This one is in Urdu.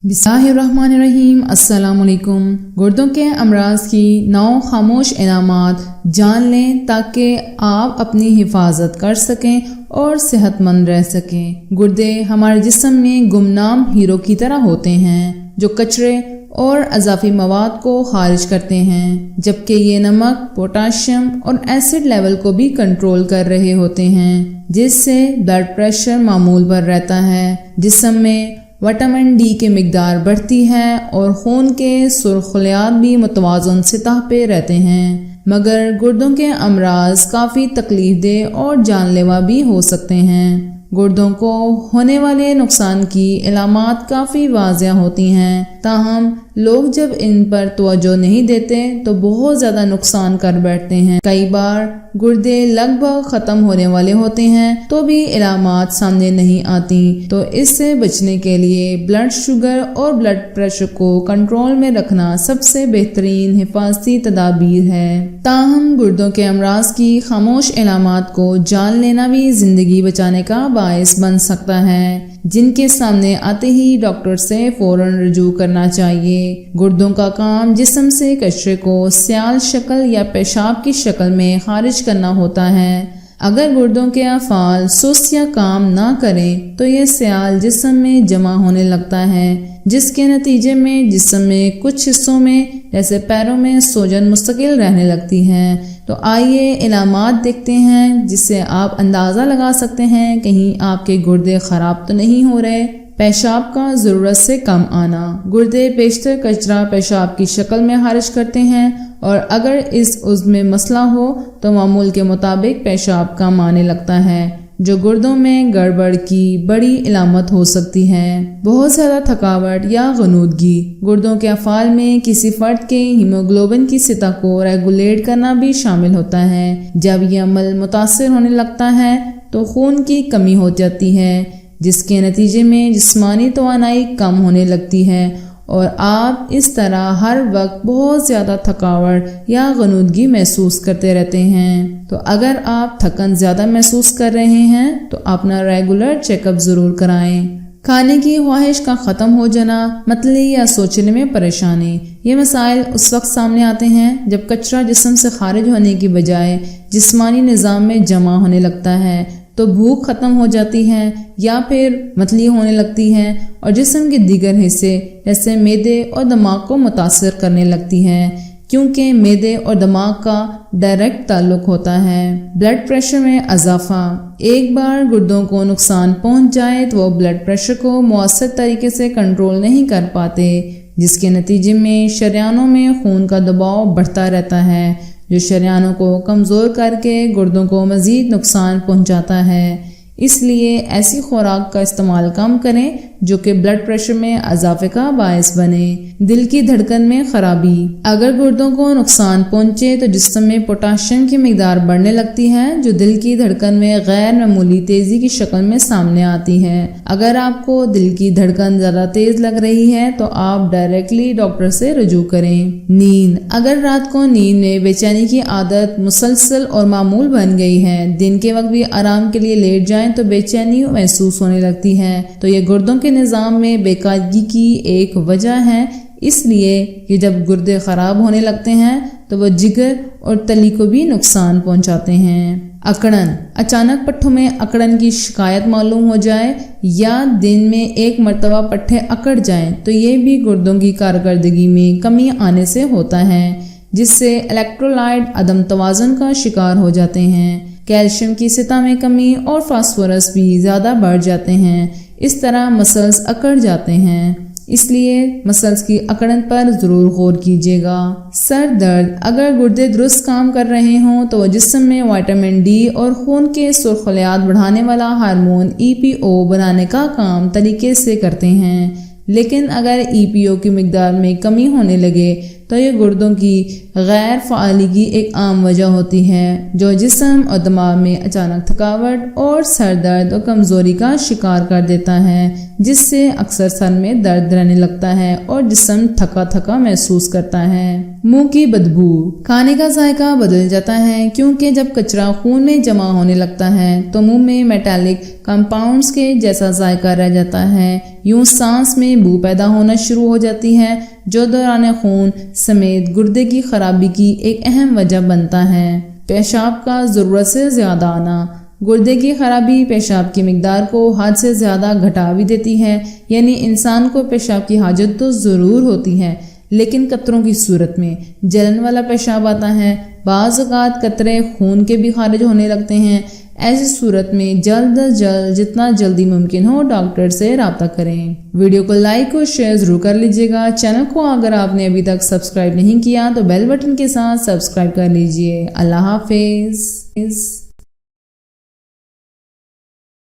بسم اللہ الرحمن الرحیم۔ السلام علیکم۔ گردوں کے امراض کی 9 خاموش علامات جان لیں تاکہ آپ اپنی حفاظت کر سکیں اور صحت مند رہ سکیں۔ گردے ہمارے جسم میں گمنام ہیرو کی طرح ہوتے ہیں جو کچرے اور اضافی مواد کو خارج کرتے ہیں، جبکہ یہ نمک، پوٹاشیم اور ایسڈ لیول کو بھی کنٹرول کر رہے ہوتے ہیں، جس سے بلڈ پریشر معمول پر رہتا ہے، جسم میں وٹامن ڈی کی مقدار بڑھتی ہے اور خون کے سرخ خلیات بھی متوازن سطح پہ رہتے ہیں۔ مگر گردوں کے امراض کافی تکلیف دہ اور جان لیوا بھی ہو سکتے ہیں۔ گردوں کو ہونے والے نقصان کی علامات کافی واضح ہوتی ہیں، تاہم لوگ جب ان پر توجہ نہیں دیتے تو بہت زیادہ نقصان کر بیٹھتے ہیں۔ کئی بار گردے لگ بھگ ختم ہونے والے ہوتے ہیں تو بھی علامات سامنے نہیں آتی، تو اس سے بچنے کے لیے بلڈ شوگر اور بلڈ پریشر کو کنٹرول میں رکھنا سب سے بہترین حفاظتی تدابیر ہے۔ تاہم گردوں کے امراض کی خاموش علامات کو جان لینا بھی زندگی بچانے کا باعث بن سکتا ہے، جن کے سامنے آتے ہی ڈاکٹر سے فوراً رجوع کرنا چاہیے۔ گردوں کا کام جسم سے کچرے کو سیال شکل یا پیشاب کی شکل میں خارج کرنا ہوتا ہے۔ اگر گردوں کے افعال سست یا کام نہ کریں تو یہ سیال جسم میں جمع ہونے لگتا ہے، جس کے نتیجے میں جسم میں کچھ حصوں میں جیسے پیروں میں سوجن مستقل رہنے لگتی ہے۔ تو آئیے علامات دیکھتے ہیں جس سے آپ اندازہ لگا سکتے ہیں کہیں آپ کے گردے خراب تو نہیں ہو رہے۔ پیشاب کا ضرورت سے کم آنا۔ گردے بیشتر کچرا پیشاب کی شکل میں خارج کرتے ہیں، اور اگر اس عضو میں مسئلہ ہو تو معمول کے مطابق پیشاب کم آنے لگتا ہے، جو گردوں میں گڑبڑ کی بڑی علامت ہو سکتی ہے۔ بہت زیادہ تھکاوٹ یا غنودگی۔ گردوں کے افعال میں کسی فرد کے ہیموگلوبن کی سطح کو ریگولیٹ کرنا بھی شامل ہوتا ہے۔ جب یہ عمل متاثر ہونے لگتا ہے تو خون کی کمی ہو جاتی ہے، جس کے نتیجے میں جسمانی توانائی کم ہونے لگتی ہے، اور آپ اس طرح ہر وقت بہت زیادہ تھکاوٹ یا غنودگی محسوس کرتے رہتے ہیں۔ تو اگر آپ تھکن زیادہ محسوس کر رہے ہیں تو اپنا ریگولر چیک اپ ضرور کرائیں۔ کھانے کی خواہش کا ختم ہو جانا، متلی یا سوچنے میں پریشانی۔ یہ مسائل اس وقت سامنے آتے ہیں جب کچرا جسم سے خارج ہونے کی بجائے جسمانی نظام میں جمع ہونے لگتا ہے، تو بھوک ختم ہو جاتی ہے یا پھر متلی ہونے لگتی ہے اور جسم کے دیگر حصے جیسے معدے اور دماغ کو متاثر کرنے لگتی ہے، کیونکہ معدے اور دماغ کا ڈائریکٹ تعلق ہوتا ہے۔ بلڈ پریشر میں اضافہ۔ ایک بار گردوں کو نقصان پہنچ جائے تو وہ بلڈ پریشر کو مؤثر طریقے سے کنٹرول نہیں کر پاتے، جس کے نتیجے میں شریانوں میں خون کا دباؤ بڑھتا رہتا ہے، جو شریانوں کو کمزور کر کے گردوں کو مزید نقصان پہنچاتا ہے۔ اس لیے ایسی خوراک کا استعمال کم کریں جو کہ بلڈ پریشر میں اضافے کا باعث بنے۔ دل کی دھڑکن میں خرابی۔ اگر گردوں کو نقصان پہنچے تو جسم میں پوٹاشیم کی مقدار بڑھنے لگتی ہے، جو دل کی دھڑکن میں غیر معمولی تیزی کی شکل میں سامنے آتی ہے۔ اگر آپ کو دل کی دھڑکن زیادہ تیز لگ رہی ہے تو آپ ڈائریکٹلی ڈاکٹر سے رجوع کریں۔ نیند۔ اگر رات کو نیند میں بے چینی کی عادت مسلسل اور معمول بن گئی ہے، دن کے وقت بھی آرام کے لیے لیٹ جائیں تو بے چینی محسوس ہونے لگتی ہے، تو یہ گردوں کے نظام میں بے قاعدگی کی ایک وجہ ہے، اس لیے کہ جب گردے خراب ہونے لگتے ہیں تو وہ جگر اور تلی کو بھی نقصان پہنچاتے ہیں۔ اکڑن۔ اچانک پٹھوں میں اکڑن کی شکایت معلوم ہو جائے یا دن میں ایک مرتبہ پٹھے اکڑ جائیں تو یہ بھی گردوں کی کارکردگی میں کمی آنے سے ہوتا ہے، جس سے الیکٹرولائٹ عدم توازن کا شکار ہو جاتے ہیں۔ کیلشیم کی سطح میں کمی اور فاسفورس بھی زیادہ بڑھ جاتے ہیں، اس طرح مسلز اکڑ جاتے ہیں، اس لیے مسلز کی اکڑن پر ضرور غور کیجیے گا۔ سر درد۔ اگر گردے درست کام کر رہے ہوں تو وہ جسم میں وٹامن ڈی اور خون کے سرخ خلیات بڑھانے والا ہارمون EPO بنانے کا کام طریقے سے کرتے ہیں، لیکن اگر EPO کی مقدار میں کمی ہونے لگے تو یہ گردوں کی غیر فعالی کی ایک عام وجہ ہوتی ہے جو جسم اور دماغ میں اچانک تھکاوٹ اور سر درد اور کمزوری کا شکار کر دیتا ہے، جس سے اکثر سر میں درد رہنے لگتا ہے اور جسم تھکا تھکا محسوس کرتا ہے۔ منہ کی بدبو، کھانے کا ذائقہ بدل جاتا ہے کیونکہ جب کچرا خون میں جمع ہونے لگتا ہے تو منہ میں میٹالک کمپاؤنڈز کے جیسا ذائقہ رہ جاتا ہے، یوں سانس میں بو پیدا ہونا شروع ہو جاتی ہے جو دوران خون سمیت گردے کی خرابی کی ایک اہم وجہ بنتا ہے۔ پیشاب کا ضرورت سے زیادہ آنا، گردے کی خرابی پیشاب کی مقدار کو حد سے زیادہ گھٹا بھی دیتی ہے، یعنی انسان کو پیشاب کی حاجت تو ضرور ہوتی ہے لیکن قطروں کی صورت میں جلن والا پیشاب آتا ہے، بعض اوقات قطرے خون کے بھی خارج ہونے لگتے ہیں۔ ایسی صورت میں جلد از جلد جتنا جلدی ممکن ہو ڈاکٹر سے رابطہ کریں۔ ویڈیو کو لائک اور شیئر ضرور کر لیجیے گا۔ چینل کو اگر آپ نے ابھی تک سبسکرائب نہیں کیا تو بیل بٹن کے ساتھ سبسکرائب کر لیجیے۔ اللہ حافظ۔